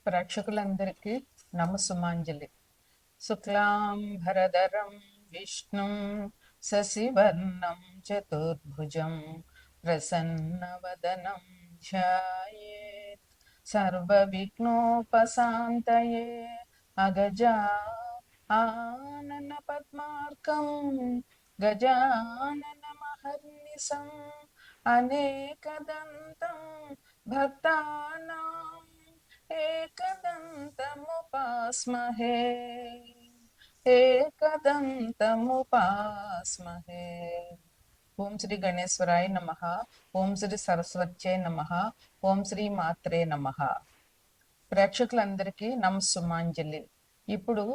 ప్రేక్షకులందరికీ నమస్సుమాంజలి. శుక్లాంబరధరం విష్ణుం శశివర్ణం చతుర్భుజం ప్రసన్నవదనం ధ్యాయేత్ సర్వవిఘ్నోపశాంతయే అగజా ఆనన పద్మార్కం గజానన మహర్నిశం అనేకదంతం భక్తానాం एकदन्तमुपास्महे एकदन्तमुपास्महे. ఓం శ్రీ గణేశ్వరాయ నమః. ఓం శ్రీ సరస్వత్యై నమః. ఓం శ్రీ మాత్రే నమః. ప్రేక్షకులందరికీ నమస్సుమాంజలి. ఇప్పుడు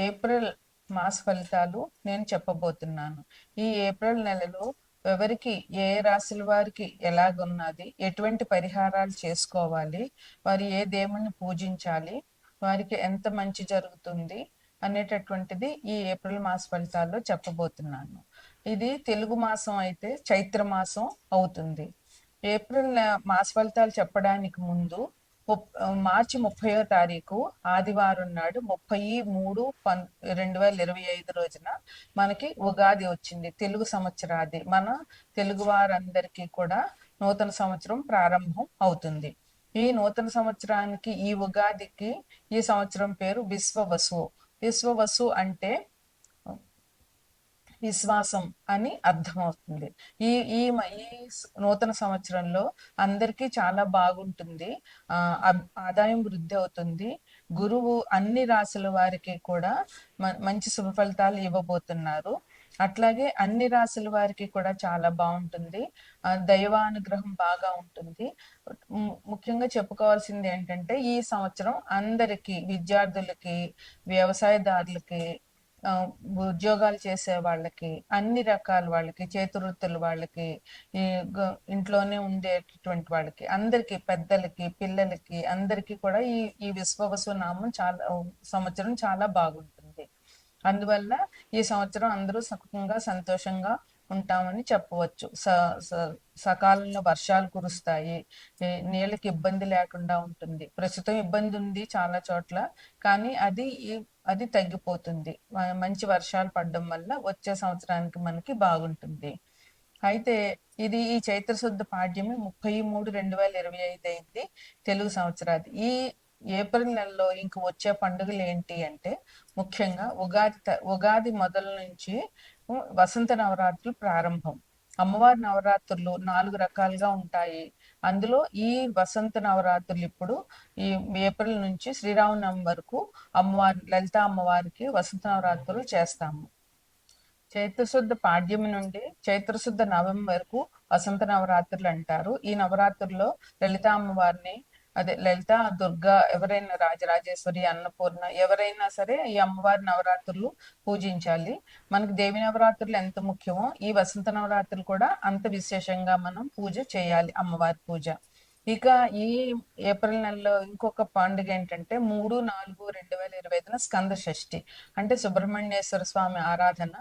ఏప్రిల్ మాస ఫలితాలు నేను చెప్పబోతున్నాను. ఈ ఏప్రిల్ నెలలో ఎవరికి ఏ రాశుల వారికి ఎలాగున్నది, ఎటువంటి పరిహారాలు చేసుకోవాలి, వారు ఏ దేవుణ్ణి పూజించాలి, వారికి ఎంత మంచి జరుగుతుంది అనేటటువంటిది ఈ ఏప్రిల్ మాస ఫలితాల్లో చెప్పబోతున్నాను. ఇది తెలుగు మాసం అయితే చైత్ర మాసం అవుతుంది. ఏప్రిల్ మాస ఫలితాలు చెప్పడానికి ముందు మార్చి 30వ తారీఖు ఆదివారం నాడు 30/3/2025 రోజున మనకి ఉగాది వచ్చింది. తెలుగు సంవత్సరాది మన తెలుగు వారందరికీ కూడా నూతన సంవత్సరం ప్రారంభం అవుతుంది. ఈ నూతన సంవత్సరానికి ఈ ఉగాదికి ఈ సంవత్సరం పేరు విశ్వవసు. విశ్వవసు అంటే విశ్వాసం అని అర్థమవుతుంది. ఈ ఈ ఈ నూతన సంవత్సరంలో అందరికీ చాలా బాగుంటుంది. ఆదాయం వృద్ధి అవుతుంది. గురువు అన్ని రాశుల వారికి కూడా మంచి శుభ ఫలితాలు ఇవ్వబోతున్నారు. అట్లాగే అన్ని రాశుల వారికి కూడా చాలా బాగుంటుంది. దైవానుగ్రహం బాగా ఉంటుంది. ముఖ్యంగా చెప్పుకోవాల్సింది ఏంటంటే ఈ సంవత్సరం అందరికీ, విద్యార్థులకి, వ్యవసాయదారులకి, ఉద్యోగాలు చేసే వాళ్ళకి, అన్ని రకాల వాళ్ళకి, చేతివృత్తుల వాళ్ళకి, ఈ ఇంట్లోనే ఉండేటటువంటి వాళ్ళకి, అందరికి, పెద్దలకి, పిల్లలకి, అందరికి కూడా ఈ ఈ విశ్వవసు నామం సంవత్సరం చాలా బాగుంటుంది. అందువల్ల ఈ సంవత్సరం అందరూ సుఖంగా సంతోషంగా ఉంటామని చెప్పవచ్చు. సకాలంలో వర్షాలు కురుస్తాయి. నీళ్ళకి ఇబ్బంది లేకుండా ఉంటుంది. ప్రస్తుతం ఇబ్బంది ఉంది చాలా చోట్ల, కానీ అది తగ్గిపోతుంది. మంచి వర్షాలు పడడం వల్ల వచ్చే సంవత్సరానికి మనకి బాగుంటుంది. అయితే ఇది ఈ చైత్ర శుద్ధ పాడ్యమి 30/3/2025 అయింది తెలుగు సంవత్సరాది. ఈ ఏప్రిల్ నెలలో ఇంక వచ్చే పండుగలు ఏంటి అంటే ముఖ్యంగా ఉగాది మొదల నుంచి వసంత నవరాత్రులు ప్రారంభం. అమ్మవారి నవరాత్రులు 4 రకాలుగా ఉంటాయి. అందులో ఈ వసంత నవరాత్రులు ఇప్పుడు ఈ ఏప్రిల్ నుంచి శ్రీరామనవమి వరకు లలితా అమ్మవారికి వసంత నవరాత్రులు చేస్తాము. చైత్రశుద్ధ పాడ్యమి నుండి చైత్రశుద్ధ నవమి వరకు వసంత నవరాత్రులు అంటారు. ఈ నవరాత్రుల్లో లలితా అమ్మవారిని, అదే లలిత, దుర్గా, ఎవరైనా రాజరాజేశ్వరి, అన్నపూర్ణ, ఎవరైనా సరే ఈ అమ్మవారి నవరాత్రులు పూజించాలి. మనకి దేవి నవరాత్రులు ఎంత ముఖ్యమో ఈ వసంత నవరాత్రులు కూడా అంత విశేషంగా మనం పూజ చేయాలి, అమ్మవారి పూజ. ఇక ఈ ఏప్రిల్ నెలలో ఇంకొక పండుగ ఏంటంటే 3/4/2025 స్కంద షష్ఠి, అంటే సుబ్రహ్మణ్యేశ్వర స్వామి ఆరాధన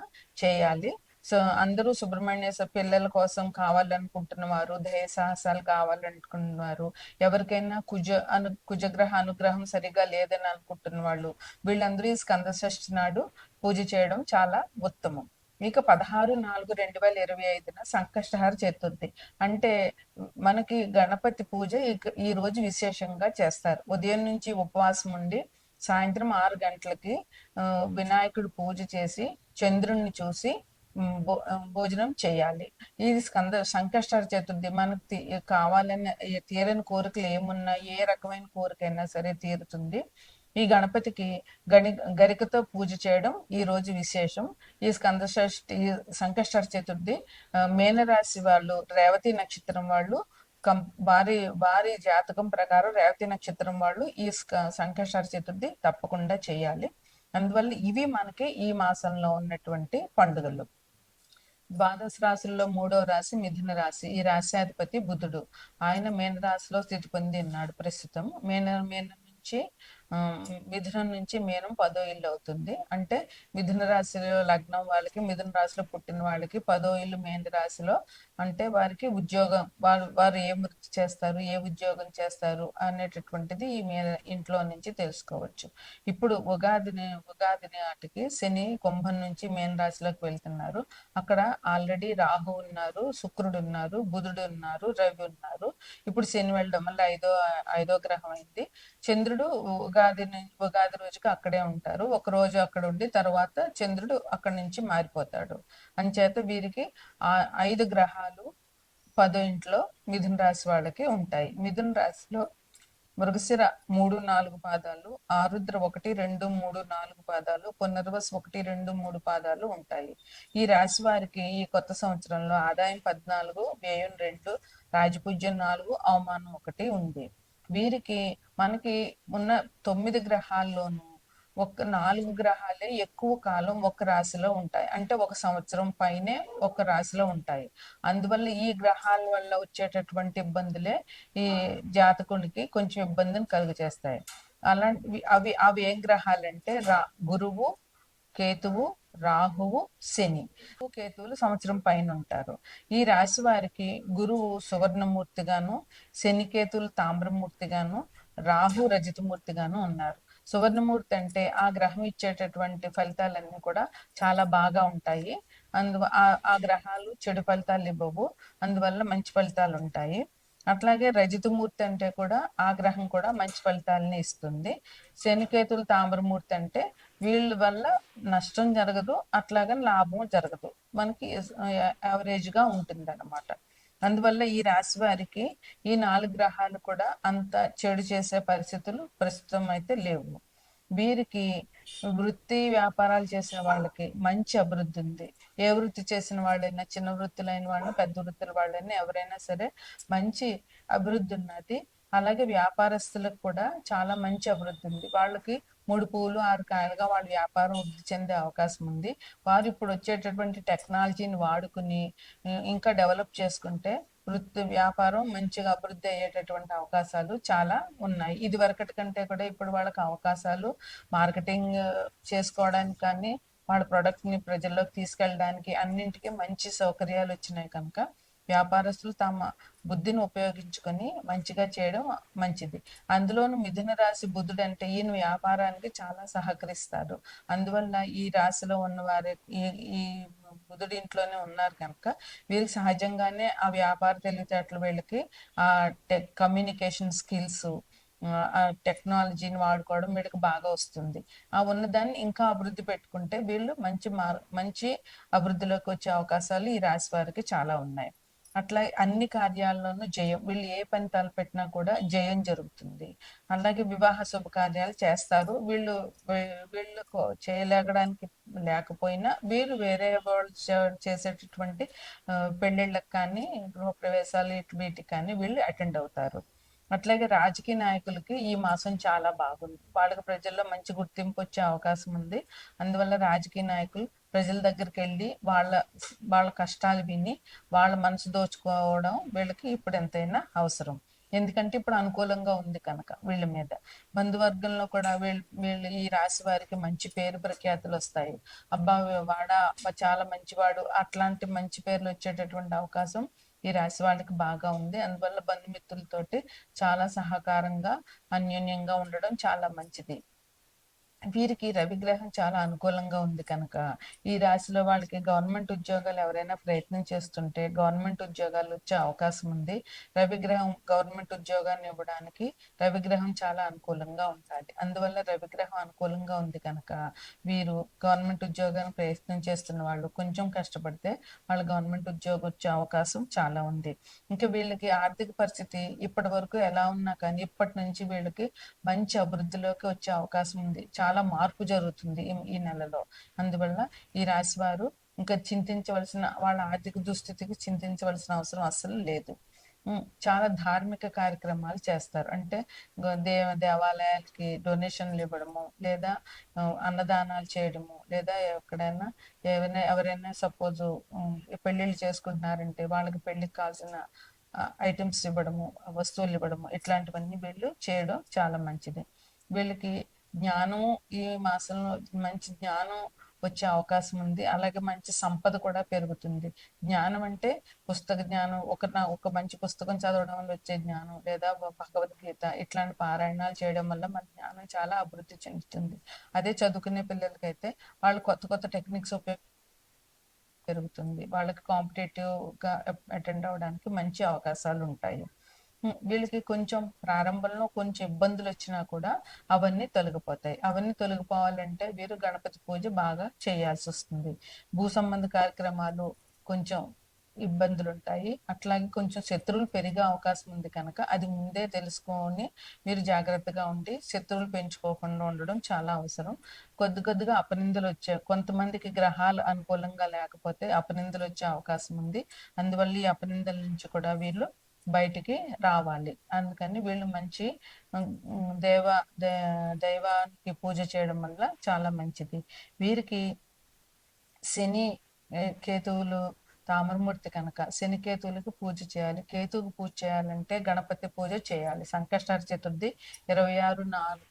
చేయాలి. సో అందరూ సుబ్రహ్మణ్యేశ్వర పిల్లల కోసం కావాలనుకుంటున్న వారు, ధైర్య సాహసాలు కావాలనుకుంటున్నారు, ఎవరికైనా కుజగ్రహ అనుగ్రహం సరిగా లేదని అనుకుంటున్న వాళ్ళు, వీళ్ళందరూ ఈ స్కంద షష్ఠి నాడు పూజ చేయడం చాలా ఉత్తమం. ఇక 16/4/2025 సంకష్టహార చతుర్థి, అంటే మనకి గణపతి పూజ ఈ రోజు విశేషంగా చేస్తారు. ఉదయం నుంచి ఉపవాసం ఉండి సాయంత్రం 6 గంటలకి వినాయకుడు పూజ చేసి చంద్రుణ్ణి చూసి భోజనం చేయాలి. ఇది సంకష్టహార చతుర్థి. మనకు కావాలని తీరని కోరికలు ఏమున్నా, ఏ రకమైన కోరికైనా సరే తీరుతుంది. ఈ గణపతికి గరికతో పూజ చేయడం ఈ రోజు విశేషం. ఈ సంకష్టహార చతుర్థి మేనరాశి వాళ్ళు, రేవతి నక్షత్రం వాళ్ళు, వారి జాతకం ప్రకారం రేవతి నక్షత్రం వాళ్ళు ఈ సంకష్టహార చతుర్థి తప్పకుండా చేయాలి. అందువల్ల ఇవి మనకి ఈ మాసంలో ఉన్నటువంటి పండుగలు. ద్వాదశ రాశుల్లో 3వ రాశి మిథున రాశి. ఈ రాశ్యాధిపతి బుధుడు. ఆయన మీన రాశిలో స్థితి పొంది ఉన్నాడు ప్రస్తుతం. మీన నుంచి ఆ, మిథునం నుంచి మీనం 10వ ఇల్లు అవుతుంది. అంటే మిథున రాశిలో లగ్నం వాళ్ళకి, మిథున రాశిలో పుట్టిన వాళ్ళకి 10వ ఇల్లు మీన రాశిలో, అంటే వారికి ఉద్యోగం, వారు ఏ వృత్తి చేస్తారు, ఏ ఉద్యోగం చేస్తారు అనేటటువంటిది ఈ మీద ఇంట్లో నుంచి తెలుసుకోవచ్చు. ఇప్పుడు ఉగాది నాటికి శని కుంభం నుంచి మీన రాశిలోకి వెళ్తున్నారు. అక్కడ ఆల్రెడీ రాహు ఉన్నారు, శుక్రుడు ఉన్నారు, బుధుడు ఉన్నారు, రవి ఉన్నారు. ఇప్పుడు శని వెళ్ళడం వల్ల ఐదో గ్రహం అయింది. చంద్రుడు ఉగాది రోజుకి అక్కడే ఉంటారు. ఒక రోజు అక్కడ ఉండి తర్వాత చంద్రుడు అక్కడి నుంచి మారిపోతాడు. అంచేత వీరికి ఆ 5 గ్రహాలు 10వ ఇంట్లో మిథున రాశి వాళ్ళకి ఉంటాయి. మిథున రాశిలో మృగశిర 3, 4 పాదాలు, ఆరుద్ర 1, 2, 3, 4 పాదాలు, పునర్వసు 1, 2, 3 పాదాలు ఉంటాయి. ఈ రాశి వారికి ఈ కొత్త సంవత్సరంలో ఆదాయం 14, వ్యయం 2, రాజపూజ్యం 4, అవమానం 1 ఉంది. వీరికి మనకి ఉన్న 9 గ్రహాల్లోనూ ఒక 4 గ్రహాలే ఎక్కువ కాలం ఒక రాశిలో ఉంటాయి. అంటే ఒక సంవత్సరం పైనే ఒక రాశిలో ఉంటాయి. అందువల్ల ఈ గ్రహాల వల్ల వచ్చేటటువంటి ఇబ్బందులే ఈ జాతకునికి కొంచెం ఇబ్బందిని కలుగజేస్తాయి. అలాంటివి అవి ఏం గ్రహాలంటే గురువు, కేతువు, రాహువు, శని. కేతువులు సంవత్సరం పైన ఉంటారు. ఈ రాశి వారికి గురువు సువర్ణమూర్తిగాను, శని కేతువులు తామ్రమూర్తిగాను, రాహు రజతమూర్తిగాను ఉన్నారు. సువర్ణమూర్తి అంటే ఆ గ్రహం ఇచ్చేటటువంటి ఫలితాలన్నీ కూడా చాలా బాగా ఉంటాయి. ఆ గ్రహాలు చెడు ఫలితాలు ఇవ్వవు. అందువల్ల మంచి ఫలితాలు ఉంటాయి. అట్లాగే రజితమూర్తి అంటే కూడా ఆ గ్రహం కూడా మంచి ఫలితాలని ఇస్తుంది. శనికేతులు తామ్రమూర్తి అంటే వీళ్ళ వల్ల నష్టం జరగదు, అట్లాగని లాభం జరగదు, మనకి యావరేజ్ గా ఉంటుంది అనమాట. అందువల్ల ఈ రాశి వారికి ఈ 4 గ్రహాలు కూడా అంత చెడు చేసే పరిస్థితులు ప్రస్తుతం అయితే లేవు. వీరికి వృత్తి వ్యాపారాలు చేసిన వాళ్ళకి మంచి అభివృద్ధి ఉంది. ఏ వృత్తి చేసిన వాళ్ళైనా, చిన్న వృత్తులైన వాళ్ళు, పెద్ద వృత్తుల వాళ్ళైనా, ఎవరైనా సరే మంచి అభివృద్ధి ఉన్నది. అలాగే వ్యాపారస్తులకు కూడా చాలా మంచి అభివృద్ధి ఉంది. వాళ్ళకి 3 పూలు 6 కాయలుగా వాళ్ళ వ్యాపారం వృద్ధి చెందే అవకాశం ఉంది. వారు ఇప్పుడు వచ్చేటటువంటి టెక్నాలజీని వాడుకుని ఇంకా డెవలప్ చేసుకుంటే వృత్తి వ్యాపారం మంచిగా అభివృద్ధి అయ్యేటటువంటి అవకాశాలు చాలా ఉన్నాయి. ఇది వరకటి కంటే కూడా ఇప్పుడు వాళ్ళకి అవకాశాలు మార్కెటింగ్ చేసుకోవడానికి కానీ, వాళ్ళ ప్రొడక్ట్ ని ప్రజల్లోకి తీసుకెళ్ళడానికి అన్నింటికి మంచి సౌకర్యాలు వచ్చినాయి కనుక వ్యాపారస్తులు తమ బుద్ధిని ఉపయోగించుకొని మంచిగా చేయడం మంచిది. అందులోను మిథున రాశి బుధుడు అంటే ఈయన వ్యాపారానికి చాలా సహకరిస్తాడు. అందువల్ల ఈ రాశిలో ఉన్న వారి ఈ బుధుడి ఇంట్లోనే ఉన్నారు కనుక వీరికి సహజంగానే ఆ వ్యాపార తెలివితేటలు, వీళ్ళకి ఆ కమ్యూనికేషన్ స్కిల్స్, ఆ టెక్నాలజీని వాడుకోవడం వీళ్ళకి బాగా వస్తుంది. ఆ ఉన్నదాన్ని ఇంకా అభివృద్ధి పెట్టుకుంటే వీళ్ళు మంచి అభివృద్ధిలోకి వచ్చే అవకాశాలు ఈ రాశి వారికి చాలా ఉన్నాయి. అట్లా అన్ని కార్యాల్లోనూ జయం, వీళ్ళు ఏ పని తలపెట్టినా కూడా జయం జరుగుతుంది. అలాగే వివాహ శుభకార్యాలు చేస్తారు. వీళ్ళకు చేయలేకడానికి లేకపోయినా వీరు వేరే వాళ్ళు చేసేటటువంటి పెళ్ళిళ్ళకి కానీ, గృహప్రవేశాలు వీటికి కానీ వీళ్ళు అటెండ్ అవుతారు. అట్లాగే రాజకీయ నాయకులకి ఈ మాసం చాలా బాగుంది. వాళ్ళకి ప్రజల్లో మంచి గుర్తింపు వచ్చే అవకాశం ఉంది. అందువల్ల రాజకీయ నాయకులు ప్రజల దగ్గరికి వెళ్ళి వాళ్ళ కష్టాలు విని వాళ్ళ మనసు దోచుకోవడం వీళ్ళకి ఇప్పుడు ఎంతైనా అవసరం. ఎందుకంటే ఇప్పుడు అనుకూలంగా ఉంది కనుక వీళ్ళ మీద. బంధువర్గంలో కూడా వీళ్ళు ఈ రాశి వారికి మంచి పేరు ప్రఖ్యాతులు వస్తాయి. అబ్బా చాలా మంచివాడు, అట్లాంటి మంచి పేర్లు వచ్చేటటువంటి అవకాశం ఈ రాశి వాళ్ళకి బాగా ఉంది. అందువల్ల బంధుమిత్రులతోటి చాలా సహకారంగా, అన్యోన్యంగా ఉండడం చాలా మంచిది. వీరికి రవిగ్రహం చాలా అనుకూలంగా ఉంది కనుక ఈ రాశిలో వాళ్ళకి గవర్నమెంట్ ఉద్యోగాలు ఎవరైనా ప్రయత్నం చేస్తుంటే గవర్నమెంట్ ఉద్యోగాలు వచ్చే అవకాశం ఉంది. రవిగ్రహం గవర్నమెంట్ ఉద్యోగాన్ని ఇవ్వడానికి రవిగ్రహం చాలా అనుకూలంగా ఉంటుంది. అందువల్ల రవిగ్రహం అనుకూలంగా ఉంది కనుక వీరు గవర్నమెంట్ ఉద్యోగాన్ని ప్రయత్నం చేస్తున్న వాళ్ళు కొంచెం కష్టపడితే వాళ్ళ గవర్నమెంట్ ఉద్యోగం వచ్చే అవకాశం చాలా ఉంది. ఇంకా వీళ్ళకి ఆర్థిక పరిస్థితి ఇప్పటి వరకు ఎలా ఉన్నా కానీ ఇప్పటి నుంచి వీళ్ళకి మంచి అభివృద్ధిలోకి వచ్చే అవకాశం ఉంది. చాలా మార్పు జరుగుతుంది ఈ నెలలో. అందువల్ల ఈ రాశి వారు ఇంకా వాళ్ళ ఆర్థిక దుస్థితికి చింతించవలసిన అవసరం అస్సలు లేదు. చాలా ధార్మిక కార్యక్రమాలు చేస్తారు. అంటే దేవాలయాలకి డొనేషన్లు ఇవ్వడము, లేదా అన్నదానాలు చేయడము, లేదా ఎక్కడైనా ఎవరైనా సపోజ్ పెళ్లిళ్ళు చేసుకుంటున్నారంటే వాళ్ళకి పెళ్లికి కావాల్సిన ఐటమ్స్ ఇవ్వడము, వస్తువులు ఇవ్వడము, ఇట్లాంటివన్నీ వీళ్ళు చేయడం చాలా మంచిది. వీళ్ళకి జ్ఞానం ఈ మాసంలో మంచి జ్ఞానం వచ్చే అవకాశం ఉంది. అలాగే మంచి సంపద కూడా పెరుగుతుంది. జ్ఞానం అంటే పుస్తక జ్ఞానం, ఒక మంచి పుస్తకం చదవడం వల్ల వచ్చే జ్ఞానం, లేదా భగవద్గీత ఇట్లాంటి పారాయణాలు చేయడం వల్ల మన జ్ఞానం చాలా అభివృద్ధి చెందుతుంది. అదే చదువుకునే పిల్లలకైతే వాళ్ళు కొత్త కొత్త టెక్నిక్స్ పెరుగుతుంది. వాళ్ళకి కాంపిటేటివ్‌గా అటెండ్ అవ్వడానికి మంచి అవకాశాలు ఉంటాయి. వీళ్ళకి కొంచెం ప్రారంభంలో కొంచెం ఇబ్బందులొచ్చినా కూడా అవన్నీ తొలగిపోతాయి. అవన్నీ తొలగిపోవాలంటే వీరు గణపతి పూజ బాగా చేయాల్సొస్తుంది. భూ సంబంధ కార్యక్రమాలు కొంచెం ఇబ్బందులుంటాయి. అట్లాగే కొంచెం శత్రువులు పెరిగే అవకాశం ఉంది కనుక అది ముందే తెలుసుకొని మీరు జాగ్రత్తగా ఉండి శత్రువులు పెంచుకోకుండా ఉండడం చాలా అవసరం. కొద్ది కొద్దిగా అపనిందలొచ్చే కొంతమందికి గ్రహాలు అనుకూలంగా లేకపోతే అపనిందలొచ్చే అవకాశం ఉంది. అందువల్ల ఈ అపనిందల నుంచి కూడా వీళ్ళు బయటికి రావాలి. అందుకని వీళ్ళు మంచి హ్మ్, హ్మ్, దేవ దే దైవానికి పూజ చేయడం వల్ల చాలా మంచిది. వీరికి శని, కేతువులు తామరమూర్తి కనుక శని కేతువులకు పూజ చేయాలి. కేతువుకు పూజ చేయాలంటే గణపతి పూజ చేయాలి. సంకష్టహర చతుర్థి 16/4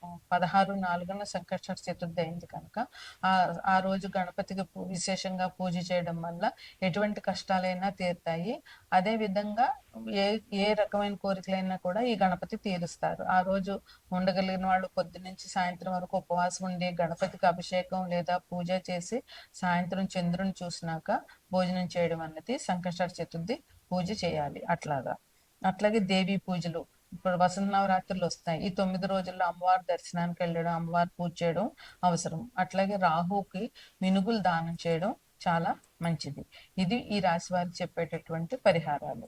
సంకష్టహర చతుర్థి అయింది కనుక ఆ రోజు గణపతికి విశేషంగా పూజ చేయడం వల్ల ఎటువంటి కష్టాలైనా తీరుతాయి. అదే విధంగా ఏ ఏ రకమైన కోరికలైనా కూడా ఈ గణపతి తీరుస్తారు. ఆ రోజు ఉండగలిగిన వాళ్ళు పొద్దున్నుంచి సాయంత్రం వరకు ఉపవాసం ఉండి గణపతికి అభిషేకం లేదా పూజ చేసి సాయంత్రం చంద్రుని చూసినాక భోజనం చేయడం అన్నది సంకష్టహర చతుర్థి పూజ చేయాలి అట్లాగా. అట్లాగే దేవీ పూజలు ఇప్పుడు వసంత నవరాత్రులు వస్తాయి. ఈ 9 రోజుల్లో అమ్మవారి దర్శనానికి వెళ్ళడం, అమ్మవారి పూజ చేయడం అవసరం. అట్లాగే రాహుకి మినుగులు దానం చేయడం చాలా మంచిది. ఇది ఈ రాశి వారికి చెప్పేటటువంటి పరిహారాలు.